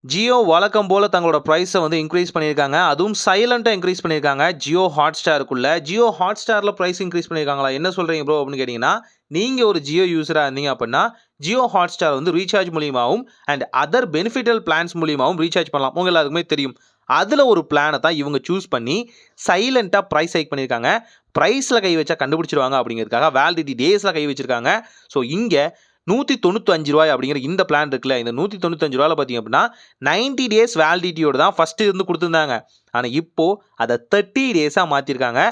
ஜியோ வழக்கம் போல தங்களோட பிரைஸை வந்து இன்க்ரீஸ் பண்ணியிருக்காங்க. அதுவும் சைலண்ட்டாக இன்க்ரீஸ் பண்ணியிருக்காங்க. ஜியோ ஹாட்ஸ்டாருக்குள்ள. ஜியோ ஹாட்ஸ்டாரில் பிரைஸ் இன்க்ரீஸ் பண்ணியிருக்காங்களா? என்ன சொல்கிறீங்க ப்ரோ அப்படின்னு கேட்டிங்கன்னா, நீங்கள் ஒரு ஜியோ யூஸராக இருந்தீங்க அப்படின்னா, ஜியோ ஹாட்ஸ்டார் வந்து ரீசார்ஜ் மூலியமாகவும் அண்ட் அதர் பெனிஃபிட்டல் பிளான்ஸ் மூலியமாகவும் ரீசார்ஜ் பண்ணலாம். உங்கள் எல்லாருக்குமே தெரியும். அதில் ஒரு பிளானை தான் இவங்க சூஸ் பண்ணி சைலண்ட்டாக ப்ரைஸ் ஹைக் பண்ணியிருக்காங்க. ப்ரைஸில் கை வச்சா கண்டுபிடிச்சிருவாங்க அப்படிங்கிறதுக்காக வேலிடிட்டி டேஸில் கை வச்சிருக்காங்க. ஸோ இங்கே ரூ. 195 அப்படிங்கிற இந்த பிளான் இருக்குல்ல, இந்த ரூ. 195 பார்த்தீங்க அப்படின்னா 90 டேஸ் வேலிடிட்டியோட தான் ஃபஸ்ட்டு இருந்து கொடுத்துருந்தாங்க. ஆனால் இப்போது அதை 30 டேஸாக மாற்றிருக்காங்க.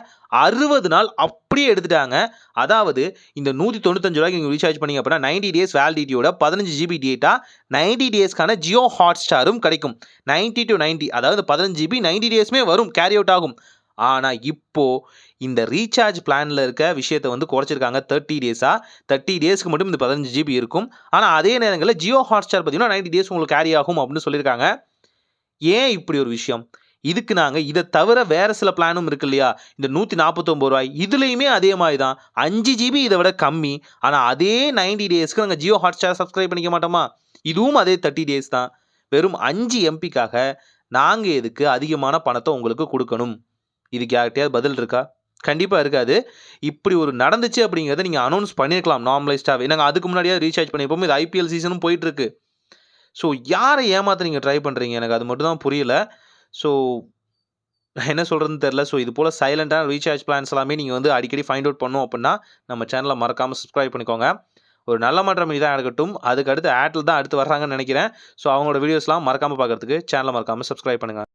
60 நாள் அப்படியே எடுத்துட்டாங்க. அதாவது இந்த ரூ. 195 நீங்கள் ரீசார்ஜ் பண்ணிங்க அப்படின்னா 90 டேஸ் வேலிடிட்டியோட 15 GB டேட்டா 90 டேஸ்க்கான ஜியோ ஹாட்ஸ்டாரும் கிடைக்கும். 90 to 90 அதாவது 15 GB 90 டேஸுமே வரும், கேரி அவுட் ஆகும். ஆனால் இப்போது இந்த ரீசார்ஜ் பிளானில் இருக்க விஷயத்தை வந்து குறைச்சிருக்காங்க 30 டேஸாக. 30 டேஸ்க்கு மட்டும் இந்த 15 GB இருக்கும். ஆனால் அதே நேரங்களில் ஜியோ ஹாட்ஸ்டார் பார்த்தீங்கன்னா 90 டேஸ் உங்களுக்கு கேரி ஆகும் அப்படின்னு சொல்லியிருக்காங்க. ஏன் இப்படி ஒரு விஷயம்? இதுக்கு நாங்கள் இதை தவிர வேறு சில பிளானும் இருக்கு இல்லையா, இந்த ரூ. 149 இதுலேயுமே அதே மாதிரி தான் 5 GB இதை விட கம்மி. ஆனால் அதே 90 டேஸ்க்கு நாங்கள் ஜியோ ஹாட்ஸ்டார் சப்ஸ்கிரைப் பண்ணிக்க மாட்டோமா? இதுவும் அதே 30 டேஸ் தான். வெறும் 5 MBக்காக நாங்கள் எதுக்கு அதிகமான பணத்தை உங்களுக்கு கொடுக்கணும்? இதுக்கு யார்கிட்டயாவது பதில் இருக்கா? கண்டிப்பாக இருக்காது. இப்படி ஒரு நடந்துச்சு அப்படிங்கிறத நீங்கள் அனௌன்ஸ் பண்ணியிருக்கலாம் நார்மலைஸ்டாகவே. நாங்கள் அதுக்கு முன்னாடியே ரீசார்ஜ் பண்ணியிருப்போம். இது IPL சீசனும் போயிட்டுருக்கு. ஸோ யாரை ஏமாற்ற நீங்கள் ட்ரை பண்ணுறீங்க? எனக்கு அது மட்டும் தான் புரியல. ஸோ என்ன சொல்கிறதுன்னு தெரில. ஸோ இது போல் சைலண்ட்டான ரீசார்ஜ் பிளான்ஸ் எல்லாமே நீங்கள் வந்து அடிக்கடி ஃபைண்ட் அவுட் பண்ணோம் அப்படின்னா நம்ம சேனலை மறக்காமல் சப்ஸ்கிரைப் பண்ணிக்கோங்க. ஒரு நல்ல மாற்றம் இதான் நடக்கட்டும். அதுக்கு அடுத்து ஏர்டெல் தான் அடுத்து வர்றாங்கன்னு நினைக்கிறேன். ஸோ அவங்களோட வீடியோஸ்லாம் மறக்காமல் பார்க்குறதுக்கு சேனலை மறக்காமல் சப்ஸ்கிரைப் பண்ணுங்கள்.